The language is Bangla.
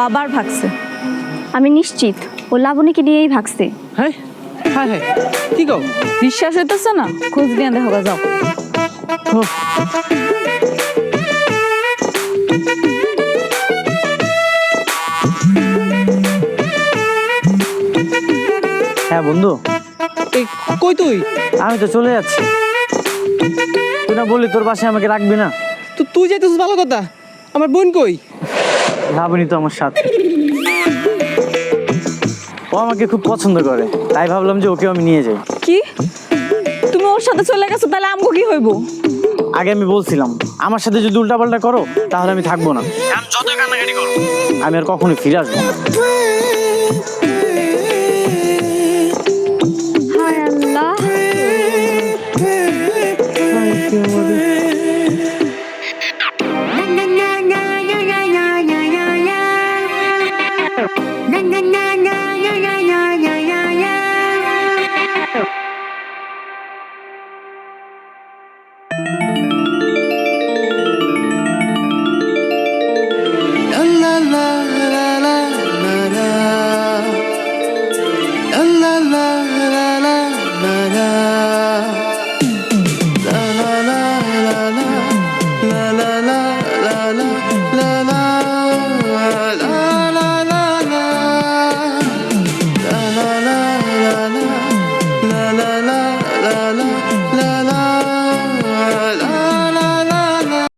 আবার ভাগছে। আমি নিশ্চিত ও লাবণীকে নিয়েই ভাগছে। হ্যাঁ হ্যাঁ হ্যাঁ কি কও? বিশ্বাস হইতেছে না? খোঁজ দিয়ে দেখো গা, যাও। হ্যাঁ বন্ধু, এই কই তুই? আমি তো চলে যাচ্ছি। তুই না বললি তোর বাসায় আমাকে রাখবি না? তো তুই যাইতেছিস ভালো কথা, আমার বোন কই? ভাবিনি তো আমার সাথে। ও আমাকে খুব পছন্দ করে, তাই ভাবলাম যে ওকেও আমি নিয়ে যাই। কি তুমি ওর সাথে চলে গেছো? তাহলে আমগো কি হইব? আগে আমি বলছিলাম আমার সাথে যদি উল্টাপাল্টা করো তাহলে আমি থাকবো না। আমি যতই কান্নাকাটি করবো আমি আর কখনোই ফিরে আসবো না।